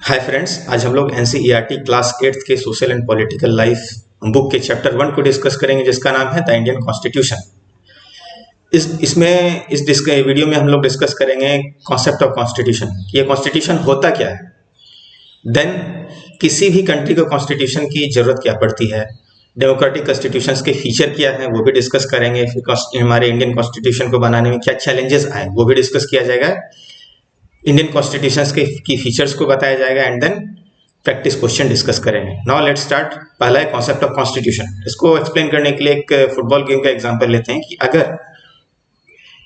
Hi friends, आज हम लोग एनसीईआरटी क्लास 8th के social and political life book के चैप्टर 1 को डिस्कस करेंगे, जिसका नाम है द इंडियन कॉन्स्टिट्यूशन। इस वीडियो में हम लोग डिस्कस करेंगे कॉन्सेप्ट ऑफ कॉन्स्टिट्यूशन। ये कॉन्स्टिट्यूशन होता क्या है, देन किसी भी कंट्री को कॉन्स्टिट्यूशन की जरूरत क्या पड़ती है, डेमोक्रेटिक कॉन्स्टिट्यूशंस के फीचर क्या है वो भी डिस्कस करेंगे। फिर हमारे इंडियन कॉन्स्टिट्यूशन को बनाने में क्या चैलेंजेस आए वो भी डिस्कस किया जाएगा। इंडियन कॉन्स्टिट्यूशंस के की फीचर्स को बताया जाएगा and then practice question discuss करेंगे। Now let's start. पहला है कॉन्सेप्ट ऑफ कॉन्स्टिट्यूशन। इसको एक्सप्लेन करने के लिए एक फुटबॉल गेम का एग्जांपल लेते हैं कि अगर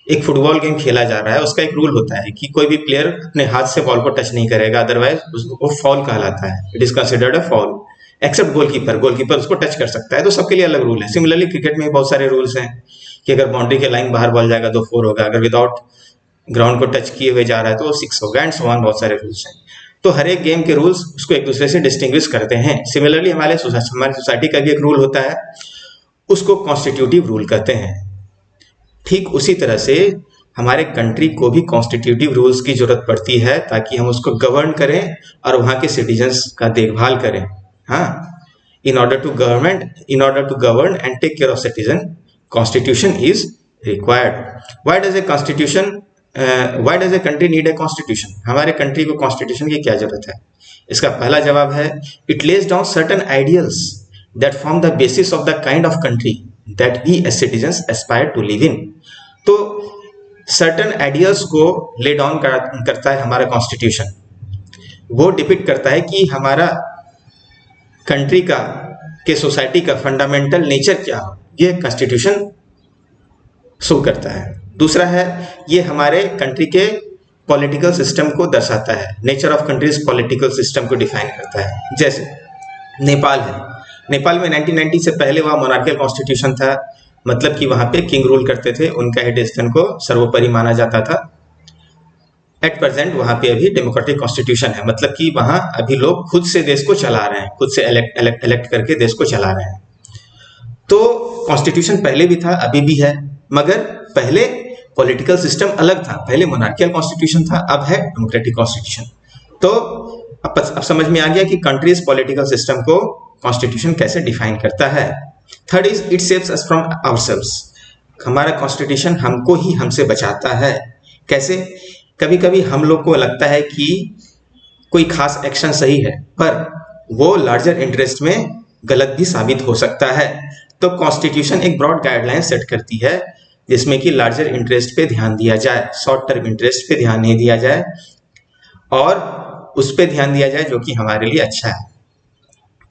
एक फुटबॉल गेम खेला जा रहा है, उसका एक रूल होता है कि कोई भी प्लेयर अपने हाथ से बॉल को टच नहीं करेगा, अदरवाइज वो फॉल कहलाता है। It is considered a fall except goalkeeper. Goalkeeper उसको टच कर सकता है, तो सबके लिए अलग रूल है। सिमिलरली क्रिकेट में बहुत सारे रूल्स हैं कि अगर बाउंड्री के लाइन बाहर बॉल जाएगा तो 4 होगा, अगर विदाउट ग्राउंड को टच किए हुए जा रहा है तो 6 होगा एंड सो ऑन। बहुत सारे रूल्स हैं, तो हर एक गेम के रूल्स उसको एक दूसरे से डिस्टिंग्विश करते हैं। सिमिलरली हमारी सोसाइटी का भी एक रूल होता है, उसको कॉन्स्टिट्यूटिव रूल कहते हैं। ठीक उसी तरह से हमारे कंट्री को भी कॉन्स्टिट्यूटिव रूल्स की जरूरत पड़ती है ताकि हम उसको गवर्न करें और वहां के सिटीजन्स का देखभाल करें। हाँ, in order to govern and take care of citizen, constitution is required. Why does a country need a constitution? हमारे कंट्री को कॉन्स्टिट्यूशन की क्या जरूरत है? इसका पहला जवाब है, it lays down certain ideals that form the basis of the kind of country that we as citizens aspire to live in. तो certain ideals को lay down करता है हमारा कॉन्स्टिट्यूशन। वो डिपिक्ट करता है कि हमारा कंट्री का के सोसाइटी का फंडामेंटल नेचर क्या हो, ये कॉन्स्टिट्यूशन शो करता है। दूसरा है, ये हमारे कंट्री के पॉलिटिकल सिस्टम को दर्शाता है। Nature of countries political system को डिफाइन करता है। जैसे नेपाल है, नेपाल में 1990 से पहले वहाँ मोनार्कियल कॉन्स्टिट्यूशन था, मतलब कि वहाँ पे किंग रूल करते थे, उनका ही डिसीजन को सर्वोपरि माना जाता था। एट प्रेजेंट वहाँ पे अभी डेमोक्रेटिक कॉन्स्टिट्यूशन है, मतलब कि वहाँ अभी लोग खुद से देश को चला रहे हैं, खुद से इलेक्ट करके देश को चला रहे हैं। तो कॉन्स्टिट्यूशन पहले भी था, अभी भी है, मगर पहले पॉलिटिकल सिस्टम अलग था। पहले मोनार्कियल कॉन्स्टिट्यूशन था, अब है डेमोक्रेटिक कॉन्स्टिट्यूशन। तो अब समझ में आ गया कि कंट्रीज पॉलिटिकल सिस्टम को कॉन्स्टिट्यूशन कैसे डिफाइन करता है। Third is, it saves us from ourselves. हमारा कॉन्स्टिट्यूशन हमको ही हमसे बचाता है। कैसे? कभी कभी हम लोग को लगता है कि कोई खास एक्शन सही है, पर वो लार्जर इंटरेस्ट में गलत भी साबित हो सकता है। तो कॉन्स्टिट्यूशन एक ब्रॉड गाइडलाइन सेट करती है जिसमें कि लार्जर इंटरेस्ट पे ध्यान दिया जाए, शॉर्ट टर्म इंटरेस्ट पे ध्यान नहीं दिया जाए और उस पे ध्यान दिया जाए जो कि हमारे लिए अच्छा है।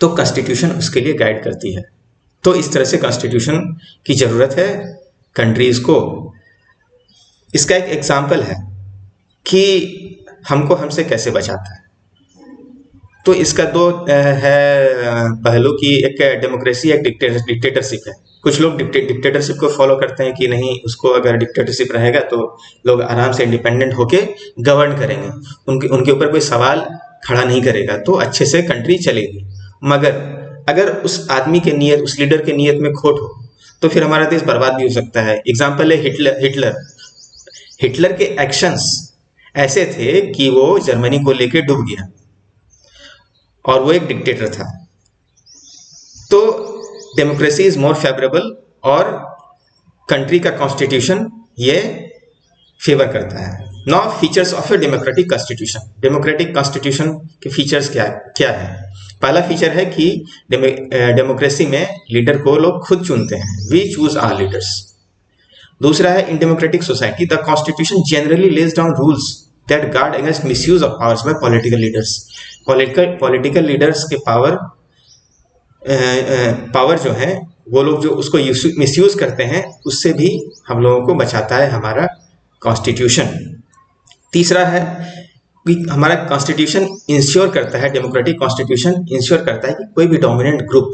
तो कॉन्स्टिट्यूशन उसके लिए गाइड करती है। तो इस तरह से कॉन्स्टिट्यूशन की जरूरत है कंट्रीज को। इसका एक एग्जाम्पल है कि हमको हमसे कैसे बचाता है। तो इसका दो है पहलू कि एक डेमोक्रेसी, एक डिक्टेटरशिप है। कुछ लोग डिक्टेटरशिप को फॉलो करते हैं कि नहीं, उसको अगर डिक्टेटरशिप रहेगा तो लोग आराम से इंडिपेंडेंट होके गवर्न करेंगे, उनके ऊपर कोई सवाल खड़ा नहीं करेगा, तो अच्छे से कंट्री चलेगी। मगर अगर उस आदमी के नीयत, उस लीडर के नीयत में खोट हो तो फिर हमारा देश बर्बाद भी हो सकता है। एग्जाम्पल है हिटलर के एक्शंस ऐसे थे कि वो जर्मनी को लेके डूब गया और वो एक डिक्टेटर था। तो डेमोक्रेसी इज मोर फेवरेबल और कंट्री का कॉन्स्टिट्यूशन ये फेवर करता है। Now features of a democratic constitution. Democratic constitution के फीचर्स क्या है? पहला फीचर है कि डेमोक्रेसी में लीडर को लोग खुद चुनते हैं, वी चूज आवर लीडर्स। दूसरा है, in democratic society the constitution generally lays down rules that guard against misuse of powers by political leaders. Political leaders के पावर जो है, वो लोग जो उसको मिसयूज करते हैं, उससे भी हम लोगों को बचाता है हमारा कॉन्स्टिट्यूशन। तीसरा है कि हमारा कॉन्स्टिट्यूशन इंश्योर करता है, डेमोक्रेटिक कॉन्स्टिट्यूशन इंश्योर करता है कि कोई भी डोमिनेंट ग्रुप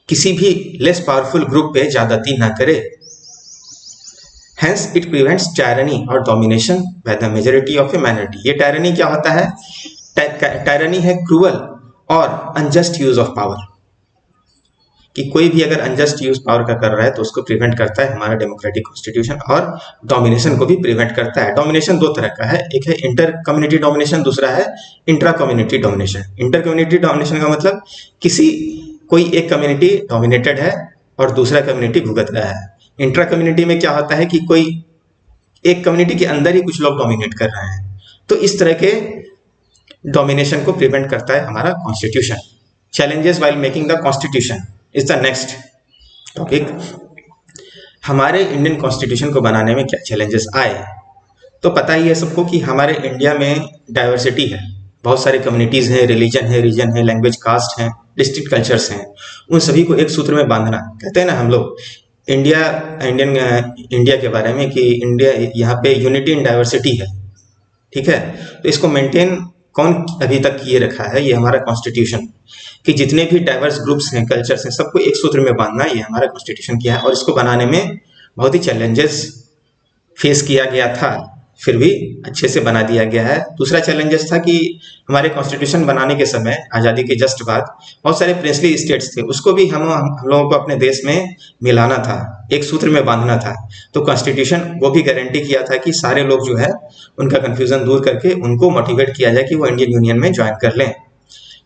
किसी भी लेस पावरफुल ग्रुप पे ज्यादती ना करे। Hence it prevents tyranny or domination by the majority of a minority. ये tyranny क्या होता है? tyranny है क्रूअल और अनजस्ट यूज ऑफ पावर, कि कोई भी अगर अनजस्ट यूज पावर का कर रहा है तो उसको प्रिवेंट करता है हमारा डेमोक्रेटिक कॉन्स्टिट्यूशन, और डोमिनेशन को भी प्रिवेंट करता है। डोमिनेशन दो तरह का है, एक है इंटर कम्युनिटी डोमिनेशन, दूसरा है intra community domination. Inter community domination का मतलब कोई एक कम्युनिटी डोमिनेटेड है और दूसरा कम्युनिटी भुगत रहा है। इंट्रा कम्युनिटी में क्या होता है कि कोई एक कम्युनिटी के अंदर ही कुछ लोग डोमिनेट कर रहे हैं, तो इस तरह के डोमिनेशन को प्रिवेंट करता है हमारा constitution. Challenges while making the constitution is the next topic. हमारे इंडियन कॉन्स्टिट्यूशन को बनाने में क्या चैलेंजेस आए, तो पता ही है सबको कि हमारे इंडिया में डाइवर्सिटी है, बहुत सारे कम्युनिटीज़ हैं, रिलीजन है, रीजन है, लैंग्वेज, कास्ट हैं, डिस्ट्रिक्ट कल्चर्स हैं, उन सभी को एक सूत्र में बांधना। कहते हैं ना हम लोग इंडिया के बारे में कि इंडिया यहाँ पे यूनिटी इन डाइवर्सिटी है, ठीक है। तो इसको मेंटेन कौन अभी तक किए रखा है, ये हमारा कॉन्स्टिट्यूशन, कि जितने भी डाइवर्स ग्रुप्स हैं, कल्चर्स हैं, सबको एक सूत्र में बांधना, ये हमारा कॉन्स्टिट्यूशन किया है। और इसको बनाने में बहुत ही चैलेंजेस फेस किया गया था, फिर भी अच्छे से बना दिया गया है। दूसरा चैलेंजेस था कि हमारे कॉन्स्टिट्यूशन बनाने के समय, आज़ादी के जस्ट बाद, बहुत सारे प्रिंसली स्टेट्स थे, उसको भी हम लोगों को अपने देश में मिलाना था, एक सूत्र में बांधना था। तो कॉन्स्टिट्यूशन वो भी गारंटी किया था कि सारे लोग जो है उनका कन्फ्यूजन दूर करके उनको मोटिवेट किया जाए कि वो इंडियन यूनियन में ज्वाइन कर लें।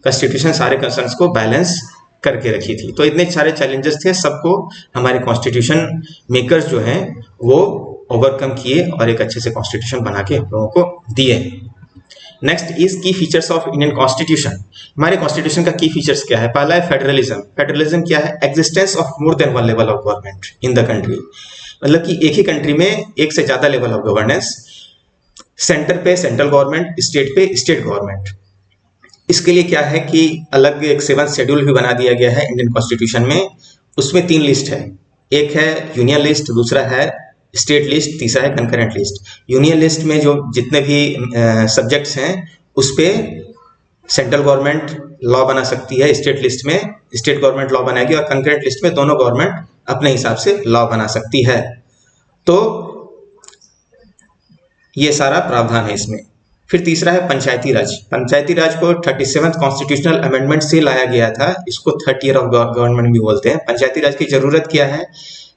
कॉन्स्टिट्यूशन सारे कंसर्न्स को बैलेंस करके रखी थी। तो इतने सारे चैलेंजेस थे, सबको हमारे कॉन्स्टिट्यूशन मेकर्स जो हैं वो ओवरकम किए और एक अच्छे से कॉन्स्टिट्यूशन बना के हम लोगों को दिए। नेक्स्ट इज की फीचर्स ऑफ इंडियन कॉन्स्टिट्यूशन। हमारे कॉन्स्टिट्यूशन का की फीचर्स क्या है? पहला है फेडरलिज्म। फेडरलिज्म क्या है? Existence of more than one level of government in the country, मतलब कि एक ही कंट्री में एक से ज्यादा लेवल ऑफ गवर्नेंस। सेंटर पे सेंट्रल गवर्नमेंट, स्टेट पे स्टेट गवर्नमेंट। इसके लिए क्या है कि अलग एक 7th शेड्यूल भी बना दिया गया है इंडियन कॉन्स्टिट्यूशन में। उसमें 3 लिस्ट है, एक है यूनियन लिस्ट, दूसरा है स्टेट लिस्ट, तीसरा है कंकरेंट लिस्ट। यूनियन लिस्ट में जो जितने भी सब्जेक्ट्स हैं उस पे सेंट्रल गवर्नमेंट लॉ बना सकती है, स्टेट लिस्ट में स्टेट गवर्नमेंट लॉ बनाएगी, और कंकरेंट लिस्ट में दोनों गवर्नमेंट अपने हिसाब से लॉ बना सकती है। तो ये सारा प्रावधान है इसमें। फिर तीसरा है पंचायती राज। पंचायती राज को 37th कॉन्स्टिट्यूशनल अमेंडमेंट से लाया गया था, इसको 3rd ईयर ऑफ गवर्नमेंट भी बोलते हैं। पंचायती राज की जरूरत क्या है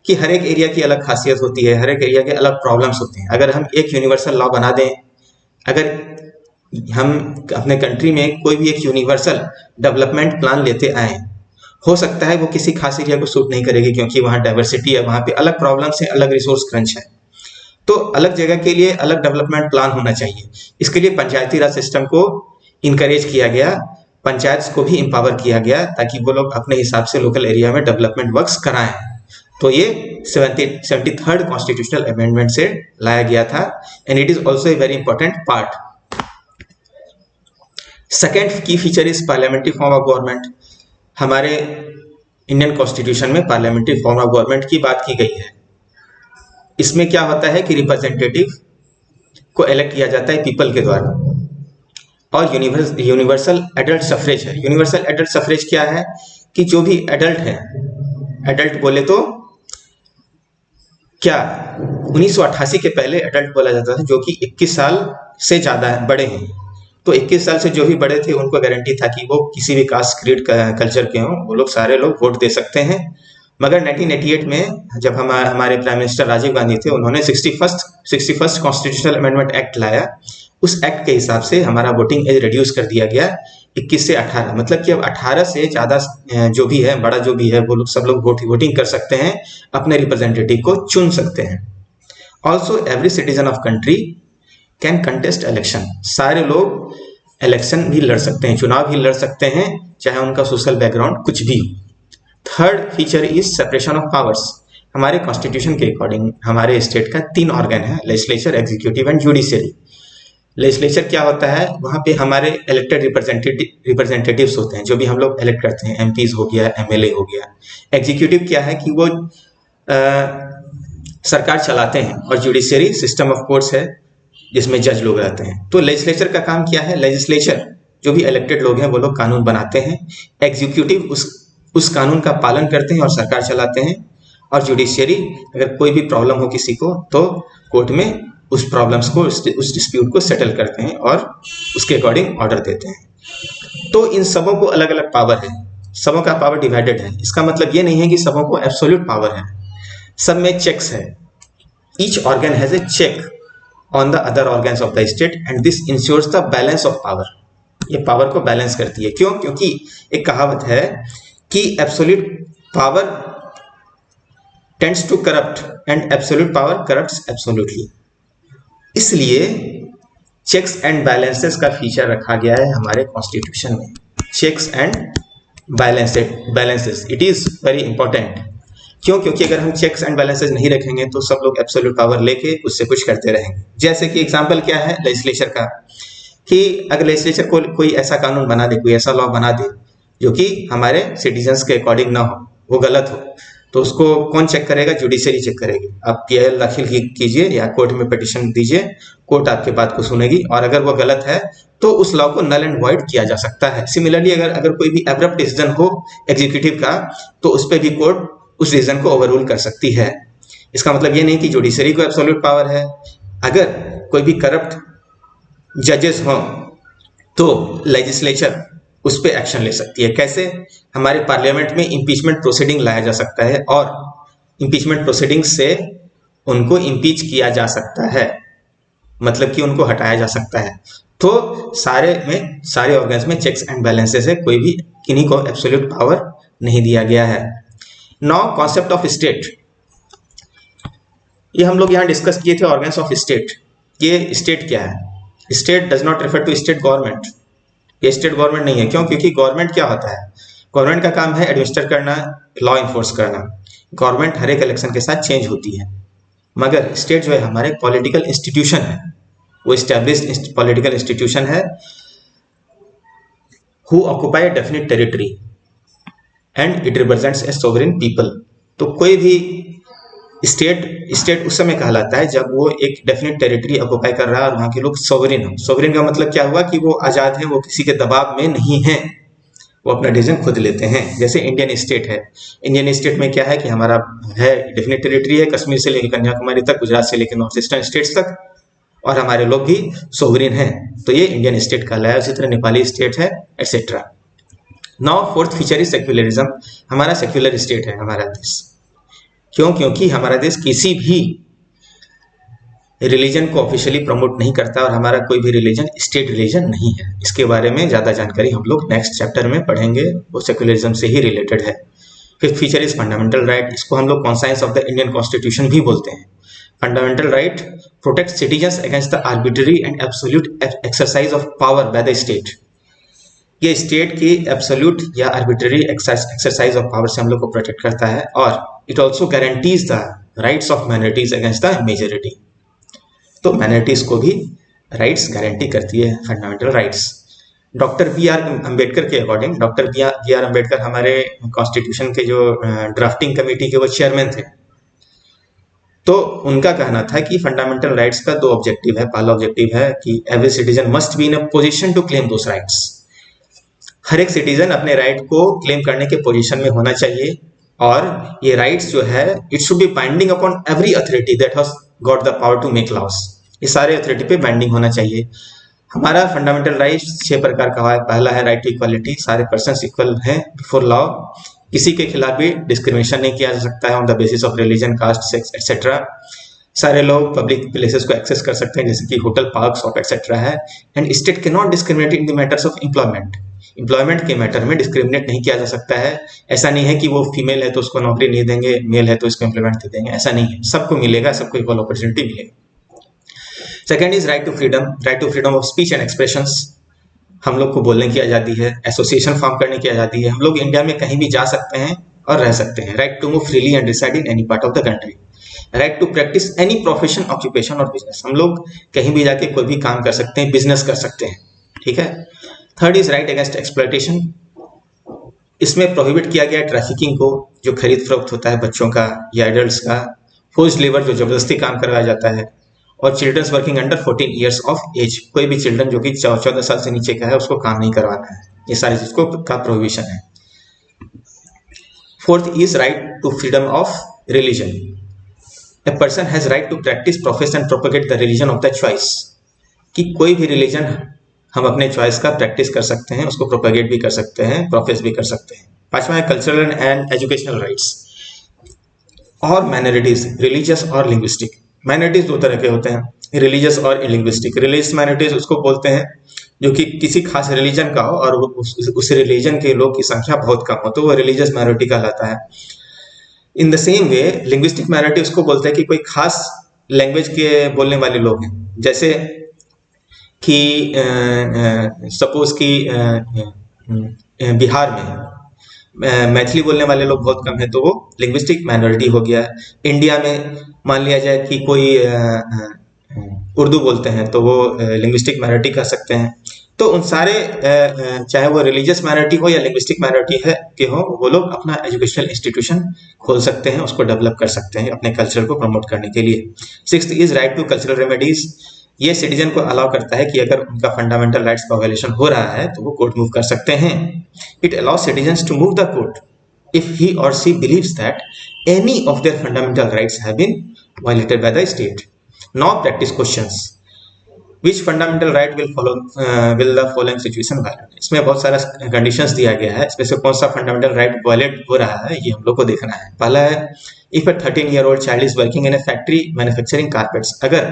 कि हर एक एरिया की अलग खासियत होती है, हर एक एरिया के अलग प्रॉब्लम्स होते हैं। अगर हम एक यूनिवर्सल लॉ बना दें, अगर हम अपने कंट्री में कोई भी एक यूनिवर्सल डेवलपमेंट प्लान लेते आए, हो सकता है वो किसी खास एरिया को सूट नहीं करेगी, क्योंकि वहाँ डाइवर्सिटी है, वहाँ पे अलग प्रॉब्लम्स है, अलग रिसोर्स क्रंच है। तो अलग जगह के लिए अलग डेवलपमेंट प्लान होना चाहिए। इसके लिए पंचायती राज सिस्टम को इनकरेज किया गया, पंचायत को भी एम्पावर किया गया, ताकि वो लोग अपने हिसाब से लोकल एरिया में डेवलपमेंट वर्क्स कराएं। तो ये 73rd कॉन्स्टिट्यूशनल अमेंडमेंट से लाया गया था, and it is also a very important part. Second की feature is parliamentary form of government. हमारे इंडियन कॉन्स्टिट्यूशन में पार्लियामेंट्री फॉर्म ऑफ गवर्नमेंट की बात की गई है। इसमें क्या होता है कि रिप्रेजेंटेटिव को इलेक्ट किया जाता है पीपल के द्वारा, और यूनिवर्सल एडल्ट सफरेज है। यूनिवर्सल एडल्ट सफरेज क्या है कि जो भी एडल्ट है, एडल्ट बोले तो क्या 1988 के पहले एडल्ट बोला जाता था, जो कि 21 साल से ज्यादा बड़े हैं। तो 21 साल से जो भी बड़े थे उनको गारंटी था कि वो किसी भी कास्ट, क्रीड, कल्चर के हों, वो लोग सारे लोग वोट दे सकते हैं। मगर 1988 में जब हमारे प्राइम मिनिस्टर राजीव गांधी थे, उन्होंने 61st कॉन्स्टिट्यूशनल अमेंडमेंट एक्ट लाया। उस एक्ट के हिसाब से हमारा वोटिंग एज रिड्यूस कर दिया गया 21 से 18, मतलब कि अब 18 से ज़्यादा जो भी है, बड़ा जो भी है, वो लोग सब लोग वोटिंग कर सकते हैं, अपने रिप्रेजेंटेटिव को चुन सकते हैं। Also every citizen of country can contest election. सारे लोग इलेक्शन भी लड़ सकते हैं, चुनाव भी लड़ सकते हैं, चाहे उनका सोशल बैकग्राउंड कुछ भी हो। Third feature is separation of powers. हमारे कॉन्स्टिट्यूशन के अकॉर्डिंग हमारे स्टेट का 3 ऑर्गन है, legislature, executive and judiciary. Legislature क्या होता है? वहाँ पे हमारे इलेक्टेड रिप्रेजेंटेटिव्स होते हैं, जो भी हम लोग इलेक्ट करते हैं, एमपीज हो गया, एमएलए हो गया। एग्जीक्यूटिव क्या है कि वो सरकार चलाते हैं, और जुडिशियरी सिस्टम ऑफ कोर्ट्स है जिसमें जज लोग रहते हैं। तो लेजिस्लेचर का काम क्या है? लेजिस्लेचर जो भी इलेक्टेड लोग हैं वो लोग कानून बनाते हैं, एग्जीक्यूटिव उस कानून का पालन करते हैं और सरकार चलाते हैं, और जुडिशियरी अगर कोई भी प्रॉब्लम हो किसी को तो कोर्ट में उस प्रॉब्लम्स को, उस डिस्प्यूट को सेटल करते हैं और उसके अकॉर्डिंग ऑर्डर देते हैं। तो इन सबों को अलग अलग पावर है। सबों का पावर डिवाइडेड है। इसका मतलब ये नहीं है कि सबों को एब्सोल्यूट पावर है, सब में चेक्स है। Each organ has a check on the other organs of the state and this ensures the balance of power. ये पावर को बैलेंस करती है। क्यों? क्योंकि एक कहावत है कि absolute power tends to corrupt and absolute power corrupts absolutely. इसलिए चेक्स एंड बैलेंसेस का फीचर रखा गया है हमारे कॉन्स्टिट्यूशन में। Checks and balances, it is very important. क्यों? क्योंकि अगर हम चेक्स एंड बैलेंसेस नहीं रखेंगे तो सब लोग एब्सोल्यूट पावर लेके उससे कुछ करते रहेंगे। जैसे कि एग्जांपल क्या है लेजिस्लेचर का, कि अगर लेजिस्लेचर कोई ऐसा कानून बना दे, कोई ऐसा लॉ बना दे जो कि हमारे सिटीजन्स के अकॉर्डिंग ना हो, वो गलत हो, तो उसको कौन चेक करेगा? जुडिशरी चेक करेगी। आप पीआईएल दाखिल कीजिए या कोर्ट में पिटीशन दीजिए, कोर्ट आपके बात को सुनेगी और अगर वो गलत है तो उस लॉ को नल एंड वॉइड किया जा सकता है। सिमिलरली अगर कोई भी एब्रप्ट डिसीजन हो एग्जीक्यूटिव का तो उस पर भी कोर्ट उस डिसीजन को ओवररूल कर सकती है। इसका मतलब ये नहीं कि जुडिशरी को एब्सोल्यूट पावर है। अगर कोई भी करप्ट जजेस हों तो लेजिस्लेचर उस पर एक्शन ले सकती है। कैसे? हमारे पार्लियामेंट में इम्पीचमेंट प्रोसीडिंग लाया जा सकता है और इम्पीचमेंट प्रोसीडिंग से उनको इम्पीच किया जा सकता है, मतलब कि उनको हटाया जा सकता है। तो सारे ऑर्गन्स में चेक्स एंड बैलेंसेस है, कोई भी किन्हीं को एब्सोल्यूट पावर नहीं दिया गया है। नाउ कॉन्सेप्ट ऑफ स्टेट, ये हम लोग यहाँ डिस्कस किए थे ऑर्गन्स ऑफ स्टेट। ये स्टेट क्या है? State does not refer to state government. ये स्टेट गवर्नमेंट नहीं है। क्यों? क्योंकि गवर्नमेंट क्या होता है? गवर्नमेंट का काम है एडमिनिस्टर करना, लॉ इन्फोर्स करना। गवर्नमेंट हर एक इलेक्शन के साथ चेंज होती है, मगर स्टेट जो है हमारे पॉलिटिकल इंस्टीट्यूशन है, वो स्टैब्लिश्ड पॉलिटिकल इंस्टीट्यूशन है who occupy definite territory and it represents A sovereign people. तो कोई भी स्टेट उस समय कहलाता है जब वो एक डेफिनेट टेरिटरी ऑक्यूपाई कर रहा है और वहाँ के लोग सोवरेन हो। सोवरेन का मतलब क्या हुआ? कि वो आज़ाद है, वो किसी के दबाव में नहीं है, वो अपना डिसीजन खुद लेते हैं। जैसे इंडियन स्टेट है, इंडियन स्टेट में क्या है कि हमारा है डेफिनेट टेरिटरी है, कश्मीर से लेकर कन्याकुमारी तक, गुजरात से लेकर नॉर्थ ईस्टर्न स्टेट्स तक, और हमारे लोग भी सोवरेन हैं, तो ये इंडियन स्टेट कहलाया। उसी तरह नेपाली स्टेट है, etcetera. Now fourth feature is secularism. हमारा सेक्युलर स्टेट है हमारा देश। क्यों? क्योंकि हमारा देश किसी भी रिलीजन को ऑफिशियली प्रमोट नहीं करता और हमारा कोई भी रिलीजन स्टेट रिलीजन नहीं है। इसके बारे में ज़्यादा जानकारी हम लोग नेक्स्ट चैप्टर में पढ़ेंगे, वो सेक्युलरिज्म से ही रिलेटेड है। Fifth feature is fundamental right. इसको हम लोग conscience of the Indian constitution भी बोलते हैं। Fundamental right protect citizens against the arbitrary and absolute exercise of power by the state. ये स्टेट की एब्सोल्यूट या आर्बिट्ररी एक्सरसाइज ऑफ पावर से हम लोग को प्रोटेक्ट करता है और it also guarantees the rights of minorities against the majority. तो माइनॉरिटीज को भी राइट्स गारंटी करती है fundamental rights. Doctor B R Ambedkar के according, doctor B R Ambedkar हमारे कॉन्स्टिट्यूशन के जो ड्राफ्टिंग कमेटी के वो चेयरमैन थे, तो उनका कहना था कि फंडामेंटल राइट्स का दो ऑब्जेक्टिव है। पहला ऑब्जेक्टिव है कि every citizen must be in a position to claim those rights. हर एक सिटीजन अपने राइट को क्लेम करने के पोजीशन में होना चाहिए और ये राइट्स जो है it should be binding upon every authority that has got the power to make laws. ये सारे अथॉरिटी पे बाइंडिंग होना चाहिए। हमारा फंडामेंटल राइट्स 6 प्रकार का है। पहला है राइट टू इक्वालिटी, सारे पर्सन्स इक्वल हैं बिफोर लॉ। किसी के खिलाफ भी डिस्क्रिमिनेशन नहीं किया जा सकता है on the basis of religion, caste, sex etcetera. सारे लोग पब्लिक प्लेसेस को एक्सेस कर सकते हैं जैसे कि होटल, पार्क, शॉप एटसेट्रा है। And state can not discriminate in the matters of employment. Employment के मैटर में डिस्क्रिमिनेट नहीं किया जा सकता है। ऐसा नहीं है कि वो फीमेल है तो उसको नौकरी नहीं देंगे, मेल है तो इसको एम्प्लॉयमेंट दे देंगे, ऐसा नहीं है। सबको मिलेगा, सबको इक्वल अपॉर्चुनिटी मिलेगी। Second is right to freedom. Right to freedom of speech and expressions. हम लोग को बोलने की आज़ादी है, एसोसिएशन फॉर्म करने की आज़ादी है। हम लोग इंडिया में कहीं भी जा सकते हैं और रह सकते हैं। Right to move freely and reside in any part of the country. Right to practise any profession, occupation और बिजनेस। हम लोग कहीं भी जाके कोई भी काम कर सकते हैं, बिजनेस कर सकते हैं, ठीक है। Third is right against exploitation. इसमें प्रोहिबिट किया गया ट्रैफिकिंग को, जो खरीद फरोख्त होता है बच्चों का या एडल्ट्स का, फोर्स्ड लेबर जो जबरदस्ती काम करवाया जाता है, और childrens working under 14 years of age. कोई भी चिल्ड्रन जो कि 14 साल से नीचे का है उसको काम नहीं करवाना है। ये सारी चीज को का प्रोहिबिशन है। Fourth is right to freedom of religion. A person has right to practise, profess and propagate the religion of the choice. कि कोई भी रिलीजन हम अपने चॉइस का प्रैक्टिस कर सकते हैं, उसको प्रोपेगेट भी कर सकते हैं, प्रोफेस भी कर सकते हैं। पांचवा है कल्चरल एंड एजुकेशनल राइट्स और माइनॉरिटीज, रिलीजियस और लिंग्विस्टिक। माइनॉरिटीज दो तरह के होते हैं, रिलीजियस और लिंग्विस्टिक। रिलीजियस माइनॉरिटीज उसको बोलते हैं जो कि किसी खास रिलीजन का हो और उस रिलीजन के लोग की संख्या बहुत कम हो, तो वो रिलीजियस माइनॉरिटी कहलाता है। In the same way linguistic minority उसको बोलते हैं कि कोई खास लैंग्वेज के बोलने वाले लोग हैं, जैसे कि सपोज कि बिहार में मैथिली बोलने वाले लोग बहुत कम है, तो वो लिंग्विस्टिक माइनॉरिटी हो गया। इंडिया में मान लिया जाए कि कोई उर्दू बोलते हैं तो वो लिंग्विस्टिक माइनॉरिटी कह सकते हैं। तो उन सारे चाहे वो रिलीजियस माइनॉरिटी हो या लिंग्विस्टिक माइनॉरिटी है के हो, वो लोग अपना एजुकेशनल इंस्टीट्यूशन खोल सकते हैं, उसको डेवलप कर सकते हैं अपने कल्चर को प्रमोट करने के लिए। Sixth is right to cultural remedies. ये सिटीजन को अलाउ करता है कि अगर उनका फंडामेंटल राइट्स का वायलेशन हो रहा है तो वो कोर्ट मूव कर सकते हैं। It allows citizens to move the court if he or she believes that any of their fundamental rights have been violated by the state. Now practice questions. Which fundamental right will the following situation violate? इसमें बहुत सारा conditions दिया गया है, इसमें से कौन सा फंडामेंटल राइट वायलेट हो रहा है ये हम लोग को देखना है। पहला है if a 13-year-old child is working in a factory manufacturing carpets। अगर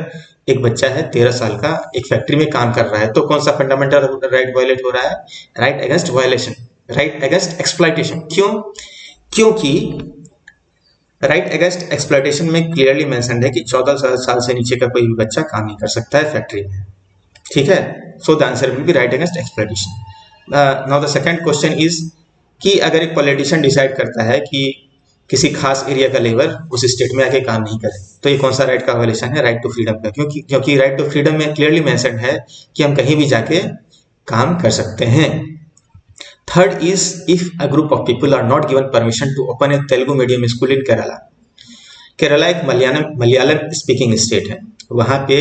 एक बच्चा है 13 साल का एक फैक्ट्री में काम कर रहा है तो कौन सा फंडामेंटल राइट वायलेट हो रहा है? Right against violation, right against exploitation. क्यों? क्योंकि राइट अगेंस्ट एक्सप्लॉयटेशन में क्लियरली मेंशन्ड है कि 14 साल से नीचे का कोई भी बच्चा काम नहीं कर सकता है फैक्ट्री में, ठीक है। So the answer will be right against exploitation. Now the second question is कि अगर एक पॉलिटिशियन डिसाइड करता है कि किसी खास एरिया का लेबर उस स्टेट में आके काम नहीं करे, तो ये कौन सा राइट का वायलेशन है? राइट टू फ्रीडम का। क्योंकि राइट टू फ्रीडम में क्लियरली मेंशन्ड है कि हम कहीं भी जाके काम कर सकते हैं। Third is if a group of people are not given permission to open a Telugu medium school in Kerala। Kerala एक मलयालम स्पीकिंग स्टेट है, वहाँ पे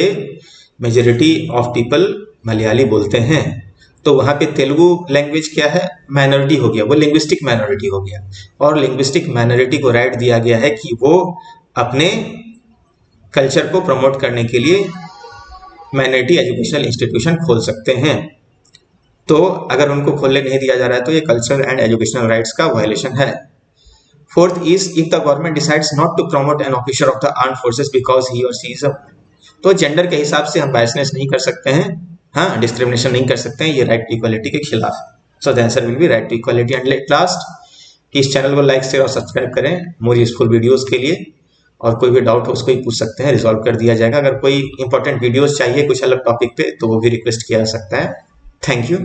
मेजोरिटी ऑफ पीपल मलयाली बोलते हैं, तो वहाँ पे तेलुगु लैंग्वेज क्या है? माइनॉरिटी हो गया, वो लिंग्विस्टिक माइनॉरिटी हो गया। और लिंग्विस्टिक माइनॉरिटी को राइट दिया गया है कि वो अपने कल्चर को प्रमोट करने के लिए माइनॉरिटी एजुकेशनल इंस्टीट्यूशन खोल सकते हैं। तो अगर उनको खोलने नहीं दिया जा रहा है तो ये कल्चरल एंड एजुकेशनल राइट्स का वायलेशन है। Fourth is if the government decides not to promote an officer of the armed forces because he or she is a, तो जेंडर के हिसाब से हम बायसनेस नहीं कर सकते हैं, हाँ, डिस्क्रिमिनेशन नहीं कर सकते हैं, ये राइट टू इक्वालिटी के खिलाफ है। So the answer will be right to equality. And last, इस चैनल को लाइक शेयर और सब्सक्राइब करें मोर यूजफुल वीडियोस के लिए, और कोई भी डाउट हो उसको ही पूछ सकते हैं, रिजॉल्व कर दिया जाएगा। अगर कोई इंपॉर्टेंट वीडियोस चाहिए कुछ अलग टॉपिक पे तो वो भी रिक्वेस्ट किया जा सकता है। Thank you.